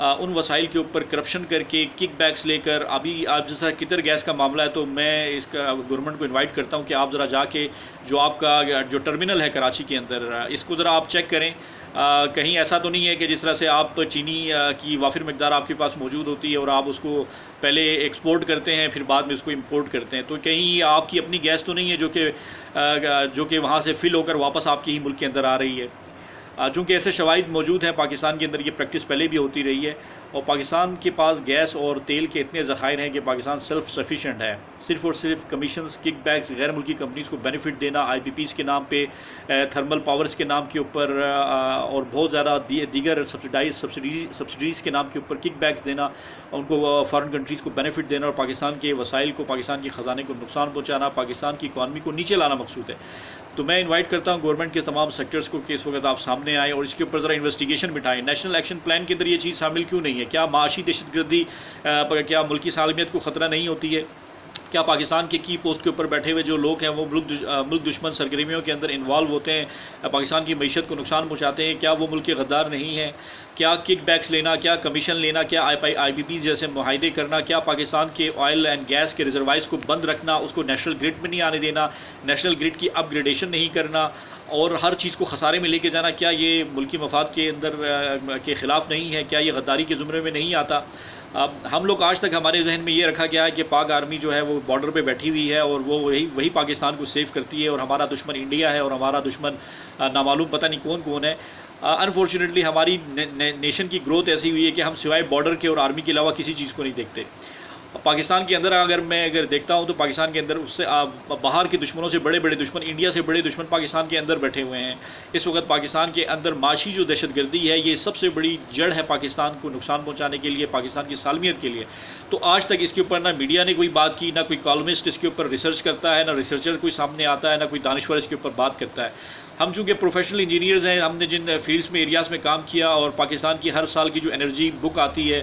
ان وسائل کے اوپر کرپشن کر کے کک بیکس لے کر، ابھی آپ جیسا قطر گیس کا معاملہ ہے تو میں اس کا گورنمنٹ کو انوائٹ کرتا ہوں کہ آپ ذرا جا کے جو آپ کا جو ٹرمینل ہے کراچی کے اندر، اس کو ذرا آپ چیک کریں. کہیں ایسا تو نہیں ہے کہ جس طرح سے آپ چینی کی وافر مقدار آپ کے پاس موجود ہوتی ہے اور آپ اس کو پہلے ایکسپورٹ کرتے ہیں پھر بعد میں اس کو امپورٹ کرتے ہیں، تو کہیں آپ کی اپنی گیس تو نہیں ہے جو کہ وہاں سے فل ہو کر واپس آپ کے ہی ملک کے اندر آ رہی ہے. چونکہ ایسے شواہد موجود ہیں پاکستان کے اندر، یہ پریکٹس پہلے بھی ہوتی رہی ہے، اور پاکستان کے پاس گیس اور تیل کے اتنے ذخائر ہیں کہ پاکستان سیلف سفیشینٹ ہے. صرف اور صرف کمیشنز، کک بیکس، غیر ملکی کمپنیز کو بینیفٹ دینا، آئی پی پیز کے نام پہ، تھرمل پاورز کے نام کے اوپر، اور بہت زیادہ دیگر سبسڈیز کے نام کے اوپر کک بیکس دینا، ان کو فارن کنٹریز کو بینیفٹ دینا اور پاکستان کے وسائل کو، پاکستان کے خزانے کو نقصان پہنچانا، پاکستان کی اکانومی کو نیچے لانا مقصود ہے. تو میں انوائٹ کرتا ہوں گورنمنٹ کے تمام سیکٹرز کو کہ اس وقت آپ سامنے آئیں اور اس کے اوپر ذرا انویسٹیگیشن بٹھائیں. نیشنل ایکشن پلان کے اندر یہ چیز شامل کیوں نہیں ہے؟ کیا معاشی دہشت گردی، کیا ملکی سالمیت کو خطرہ نہیں ہوتی ہے؟ کیا پاکستان کے کی پوسٹ کے اوپر بیٹھے ہوئے جو لوگ ہیں وہ ملک دشمن سرگرمیوں کے اندر انوالو ہوتے ہیں، پاکستان کی معیشت کو نقصان پہنچاتے ہیں؟ کیا وہ ملک کے غدار نہیں ہیں؟ کیا کک بیکس لینا، کیا کمیشن لینا، کیا آئی پی پیز جیسے معاہدے کرنا، کیا پاکستان کے آئل اینڈ گیس کے ریزروائرز کو بند رکھنا، اس کو نیشنل گرڈ میں نہیں آنے دینا، نیشنل گرڈ کی اپ گریڈیشن نہیں کرنا اور ہر چیز کو خسارے میں لے کے جانا، کیا یہ ملکی مفاد کے اندر کے خلاف نہیں ہے؟ کیا یہ غداری کے زمرے میں نہیں آتا؟ ہم لوگ آج تک ہمارے ذہن میں یہ رکھا گیا ہے کہ پاک آرمی جو ہے وہ بارڈر پہ بیٹھی ہوئی ہے اور وہ وہی پاکستان کو سیو کرتی ہے اور ہمارا دشمن انڈیا ہے اور ہمارا دشمن نامعلوم پتہ نہیں کون ہے. انفارچونیٹلی ہماری نیشن کی گروتھ ایسی ہوئی ہے کہ ہم سوائے بارڈر کے اور آرمی کے علاوہ کسی چیز کو نہیں دیکھتے. پاکستان کے اندر اگر دیکھتا ہوں تو پاکستان کے اندر اس سے باہر کے دشمنوں سے بڑے دشمن، انڈیا سے بڑے دشمن پاکستان کے اندر بیٹھے ہوئے ہیں. اس وقت پاکستان کے اندر معاشی جو دہشت گردی ہے یہ سب سے بڑی جڑ ہے پاکستان کو نقصان پہنچانے کے لیے، پاکستان کی سالمیت کے لیے. تو آج تک اس کے اوپر نہ میڈیا نے کوئی بات کی، نہ کوئی کالمسٹ اس کے اوپر ریسرچ کرتا ہے، نہ ریسرچر کوئی سامنے آتا ہے، نہ کوئی دانشور اس کے اوپر بات کرتا ہے. ہم چونکہ پروفیشنل انجینئرز ہیں، ہم نے جن فیلڈز میں ایریاز میں کام کیا، اور پاکستان کی ہر سال کی جو انرجی بک آتی ہے،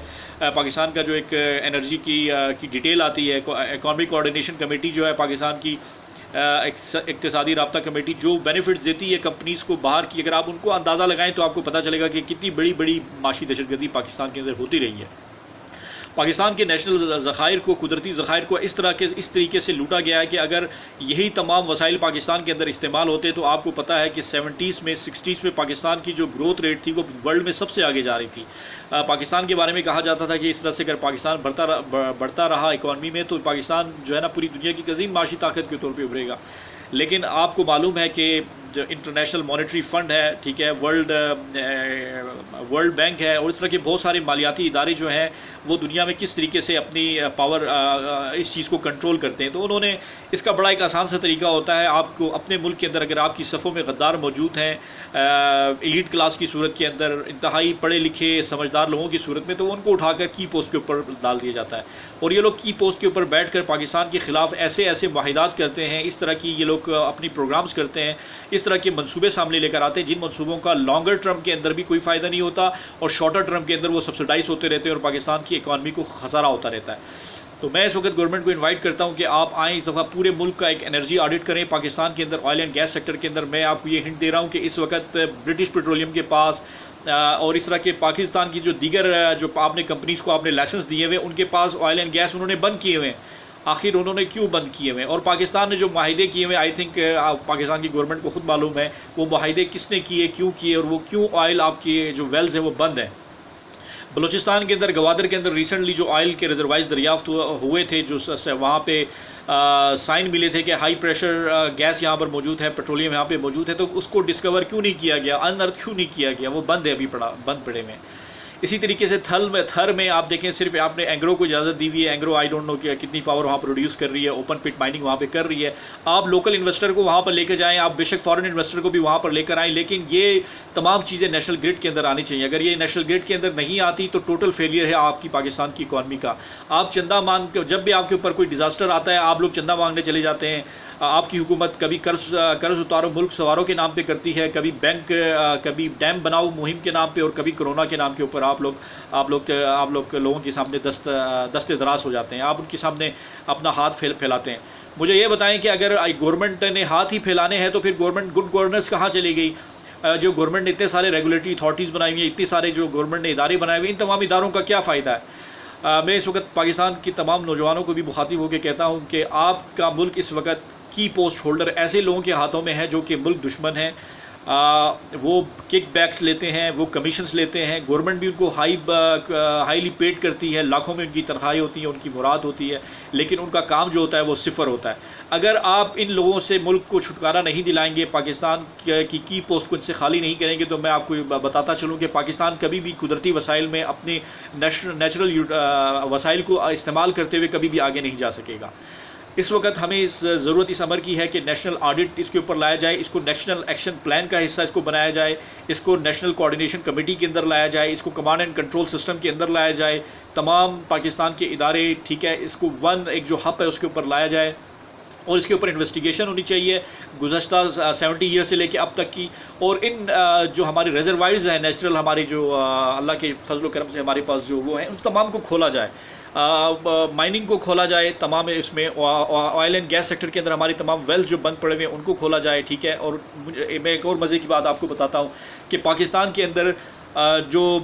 پاکستان کا جو ایک انرجی کی ڈیٹیل آتی ہے، اکانومک کوآرڈینیشن کمیٹی جو ہے پاکستان کی اقتصادی رابطہ کمیٹی جو بینیفٹس دیتی ہے کمپنیز کو باہر کی، اگر آپ ان کو اندازہ لگائیں تو آپ کو پتہ چلے گا کہ کتنی بڑی معاشی دہشت گردی پاکستان کے اندر ہوتی رہی ہے. پاکستان کے نیشنل ذخائر کو، قدرتی ذخائر کو اس طریقے سے لوٹا گیا ہے کہ اگر یہی تمام وسائل پاکستان کے اندر استعمال ہوتے تو آپ کو پتہ ہے کہ 70s میں 60s میں پاکستان کی جو گروتھ ریٹ تھی وہ ورلڈ میں سب سے آگے جا رہی تھی. پاکستان کے بارے میں کہا جاتا تھا کہ اس طرح سے اگر پاکستان بڑھتا رہا اکانومی میں تو پاکستان جو ہے نا پوری دنیا کی عظیم معاشی طاقت کے طور پہ ابھرے گا. لیکن آپ کو معلوم ہے کہ جو انٹرنیشنل مانیٹری فنڈ ہے، ٹھیک ہے، ورلڈ بینک ہے، اور اس طرح کے بہت سارے مالیاتی ادارے جو ہیں وہ دنیا میں کس طریقے سے اپنی پاور اس چیز کو کنٹرول کرتے ہیں. تو انہوں نے اس کا بڑا ایک آسان سا طریقہ ہوتا ہے، آپ کو اپنے ملک کے اندر اگر آپ کی صفوں میں غدار موجود ہیں ایلیٹ کلاس کی صورت کے اندر، انتہائی پڑھے لکھے سمجھدار لوگوں کی صورت میں، تو ان کو اٹھا کر کی پوسٹ کے اوپر ڈال دیا جاتا ہے اور یہ لوگ کی پوسٹ کے اوپر بیٹھ کر پاکستان کے خلاف ایسے معاہدات کرتے ہیں، اس طرح کی یہ لوگ اپنی پروگرامز کرتے ہیں، اس طرح کے منصوبے سامنے لے کر آتے ہیں جن منصوبوں کا لانگر ٹرم کے اندر بھی کوئی فائدہ نہیں ہوتا اور شارٹر ٹرم کے اندر وہ سبسڈائز ہوتے رہتے ہیں اور پاکستان کی اکانومی کو خسارہ ہوتا رہتا ہے. تو میں اس وقت گورنمنٹ کو انوائٹ کرتا ہوں کہ آپ آئیں، اس دفعہ پورے ملک کا ایک انرجی آڈٹ کریں. پاکستان کے اندر آئل اینڈ گیس سیکٹر کے اندر میں آپ کو یہ ہنٹ دے رہا ہوں کہ اس وقت برٹش پیٹرولیم کے پاس اور اس طرح کے پاکستان کی جو دیگر جو آپ نے کمپنیز کو آپ نے لائسنس دیے ہوئے ان کے پاس آئل اینڈ گیس انہوں نے بند کیے ہوئے ہیں. آخر انہوں نے کیوں بند کیے ہوئے؟ اور پاکستان نے جو معاہدے کیے ہوئے، آئی تھنک پاکستان کی گورنمنٹ کو خود معلوم ہے وہ معاہدے کس نے کیے، کیوں کیے، اور وہ کیوں آئل آپ کی جو ویلز ہیں وہ بند ہیں. بلوچستان کے اندر، گوادر کے اندر ریسنٹلی جو آئل کے ریزروائرز دریافت ہوئے تھے، جو وہاں پہ سائن ملے تھے کہ ہائی پریشر گیس یہاں پر موجود ہے، پیٹرولیم یہاں پہ موجود ہے، تو اس کو ڈسکور کیوں نہیں کیا گیا، ان ارتھ کیوں نہیں کیا گیا؟ وہ بند ہے، ابھی بند پڑے میں. اسی طریقے سے تھر میں آپ دیکھیں، صرف آپ نے اینگرو کو اجازت دی ہوئی ہے. اینگرو آئی ڈونٹ نو کہ کتنی پاور وہاں پروڈیوس کر رہی ہے، اوپن پٹ مائننگ وہاں پہ کر رہی ہے. آپ لوکل انویسٹر کو وہاں پر لے کے جائیں، آپ بے شک فارن انویسٹر کو بھی وہاں پر لے کر آئیں، لیکن یہ تمام چیزیں نیشنل گرڈ کے اندر آنی چاہیے. اگر یہ نیشنل گرڈ کے اندر نہیں آتی تو ٹوٹل فیلئر ہے آپ کی پاکستان کی اکانومی کا. آپ چندہ مانگ کے، جب بھی آپ کے اوپر کوئی ڈیزاسٹر آتا ہے آپ لوگ چندہ مانگنے چلے جاتے ہیں. آپ کی حکومت کبھی قرض اتارو ملک سواروں کے نام پہ کرتی ہے، کبھی بینک، کبھی ڈیم بناؤ مہم کے نام پہ، اور کبھی کرونا کے نام کے اوپر آپ لوگ لوگوں کے سامنے دست دراز ہو جاتے ہیں. آپ ان کے سامنے اپنا ہاتھ پھیلاتے ہیں. مجھے یہ بتائیں کہ اگر گورنمنٹ نے ہاتھ ہی پھیلانے ہیں تو پھر گورنمنٹ گڈ گورننس کہاں چلی گئی؟ جو گورنمنٹ نے اتنے سارے ریگولیٹری اتھارٹیز بنائی ہوئی ہیں، اتنے سارے جو گورنمنٹ نے ادارے بنائے ہوئے ہیں، ان تمام اداروں کا کیا فائدہ ہے؟ میں اس وقت پاکستان کی تمام نوجوانوں کو بھی مخاطب ہو کے کہتا ہوں کہ آپ کا ملک اس وقت کی پوسٹ ہولڈر ایسے لوگوں کے ہاتھوں میں ہے جو کہ ملک دشمن ہیں، وہ کک بیکس لیتے ہیں، وہ کمیشنز لیتے ہیں، گورنمنٹ بھی ان کو ہائیلی پیڈ کرتی ہے، لاکھوں میں ان کی تنخواہیں ہوتی ہیں، ان کی مراد ہوتی ہے، لیکن ان کا کام جو ہوتا ہے وہ صفر ہوتا ہے۔ اگر آپ ان لوگوں سے ملک کو چھٹکارا نہیں دلائیں گے، پاکستان کی پوسٹ کو ان سے خالی نہیں کریں گے، تو میں آپ کو بتاتا چلوں کہ پاکستان کبھی بھی قدرتی وسائل میں اپنے نیچرل وسائل کو استعمال کرتے ہوئے کبھی بھی آگے نہیں جا سکے گا۔ اس وقت ہمیں ضرورت اس امر کی ہے کہ نیشنل آڈٹ اس کے اوپر لایا جائے، اس کو نیشنل ایکشن پلان کا حصہ اس کو بنایا جائے، اس کو نیشنل کوارڈینیشن کمیٹی کے اندر لایا جائے، اس کو کمانڈ اینڈ کنٹرول سسٹم کے اندر لایا جائے، تمام پاکستان کے ادارے، ٹھیک ہے، اس کو ایک جو ہب ہے اس کے اوپر لایا جائے، اور اس کے اوپر انویسٹیگیشن ہونی چاہیے گزشتہ 70 ایئر سے لے کے اب تک کی، اور ان جو ہمارے ریزروائرز ہیں نیچرل، ہمارے جو اللہ کے فضل و کرم سے ہمارے پاس جو وہ ہیں، ان تمام کو کھولا جائے، مائننگ کو کھولا جائے، تمام اس میں آئل اینڈ گیس سیکٹر کے اندر ہماری تمام ویلز جو بند پڑے ہوئے ہیں ان کو کھولا جائے، ٹھیک ہے۔ اور میں ایک اور مزے کی بات آپ کو بتاتا ہوں کہ پاکستان کے اندر جو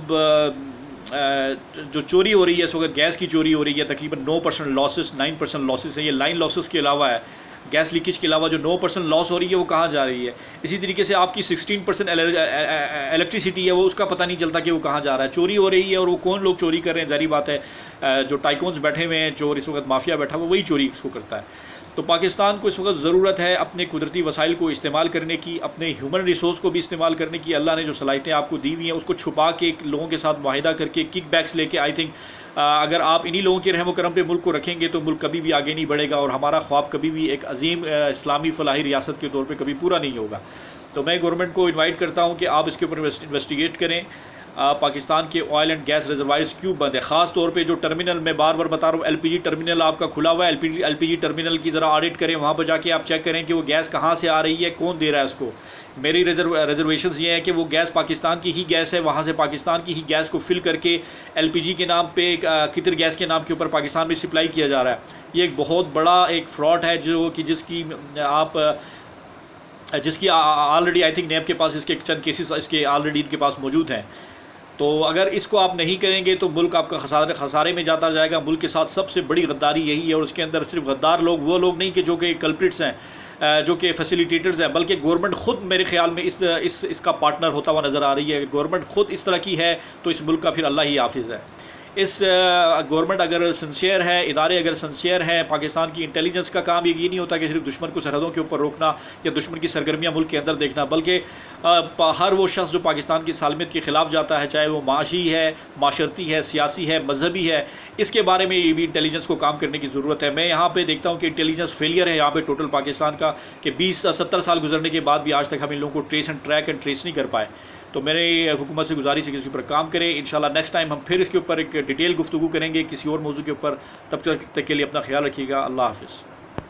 چوری ہو رہی ہے اس وقت، گیس کی چوری ہو رہی ہے، تقریباً 9% لاسز، 9% لاسز ہیں، یہ لائن لاسز کے علاوہ ہے، گیس لیکیج کے علاوہ جو 9% لاس ہو رہی ہے وہ کہاں جا رہی ہے؟ اسی طریقے سے آپ کی 16% الیکٹریسٹی ہے، وہ اس کا پتہ نہیں چلتا کہ وہ کہاں جا رہا ہے، چوری ہو رہی ہے، اور وہ کون لوگ چوری کر رہے ہیں؟ ظاہری بات ہے جو ٹائکونز بیٹھے ہوئے ہیں، جو اس وقت مافیا بیٹھا ہوا، وہی چوری اس کو کرتا ہے۔ تو پاکستان کو اس وقت ضرورت ہے اپنے قدرتی وسائل کو استعمال کرنے کی، اپنے ہیومن ریسورس کو بھی استعمال کرنے کی۔ اللہ نے جو صلاحیتیں آپ کو دی ہوئی ہیں اس کو چھپا کے لوگوں کے ساتھ معاہدہ کر کے کک بیکس لے کے، آئی تھنک اگر آپ انہی لوگوں کے رحم و کرم پہ ملک کو رکھیں گے تو ملک کبھی بھی آگے نہیں بڑھے گا، اور ہمارا خواب کبھی بھی ایک عظیم اسلامی فلاحی ریاست کے طور پہ کبھی پورا نہیں ہوگا۔ تو میں گورنمنٹ کو انوائٹ کرتا ہوں کہ آپ اس کے اوپر انویسٹیگیٹ کریں، پاکستان کے آئل اینڈ گیس ریزروائرز کیوں بند ہے، خاص طور پہ جو ٹرمینل، میں بار بار بتا رہا ہوں، LPG ٹرمینل آپ کا کھلا ہوا ہے، LPG ٹرمینل کی ذرا آڈٹ کریں، وہاں پہ جا کے آپ چیک کریں کہ وہ گیس کہاں سے آ رہی ہے، کون دے رہا ہے اس کو۔ میری ریزرویشنز یہ ہیں کہ وہ گیس پاکستان کی ہی گیس ہے، وہاں سے پاکستان کی ہی گیس کو فل کر کے LPG کے نام پہ، قطر گیس کے نام کے اوپر پاکستان میں سپلائی کیا جا رہا ہے۔ یہ ایک بہت بڑا ایک فراڈ ہے جو کہ جس کی آلریڈی آئی تھنک نیب کے پاس اس کے چند کیسز اس کے آلریڈی ان کے پاس موجود ہیں۔ تو اگر اس کو آپ نہیں کریں گے تو ملک آپ کا خسارے میں جاتا جائے گا۔ ملک کے ساتھ سب سے بڑی غداری یہی ہے، اور اس کے اندر صرف غدار لوگ وہ لوگ نہیں کہ جو کہ کلپریٹس ہیں، جو کہ فیسیلیٹیٹرز ہیں، بلکہ گورنمنٹ خود میرے خیال میں اس کا پارٹنر ہوتا ہوا نظر آ رہی ہے۔ گورنمنٹ خود اس طرح کی ہے تو اس ملک کا پھر اللہ ہی حافظ ہے۔ گورنمنٹ اگر سنسیئر ہے، ادارے اگر سنسیئر ہیں، پاکستان کی انٹیلیجنس کا کام یہ نہیں ہوتا کہ صرف دشمن کو سرحدوں کے اوپر روکنا یا دشمن کی سرگرمیاں ملک کے اندر دیکھنا، بلکہ ہر وہ شخص جو پاکستان کی سالمیت کے خلاف جاتا ہے، چاہے وہ معاشی ہے، معاشرتی ہے، سیاسی ہے، مذہبی ہے، اس کے بارے میں یہ بھی انٹیلیجنس کو کام کرنے کی ضرورت ہے۔ میں یہاں پہ دیکھتا ہوں کہ انٹیلیجنس فیلئر ہے یہاں پہ ٹوٹل پاکستان کا، کہ 20-70 سال گزرنے کے بعد بھی آج تک ہم ان لوگوں کو ٹریس اینڈ ٹریس نہیں کر پائے۔ تو میرے حکومت سے گزارش ہے کہ اس کے اوپر کام کریں۔ انشاءاللہ نیکسٹ ٹائم ہم پھر اس کے اوپر ایک ڈیٹیل گفتگو کریں گے کسی اور موضوع کے اوپر۔ تب تک کے لیے اپنا خیال رکھیے گا۔ اللہ حافظ۔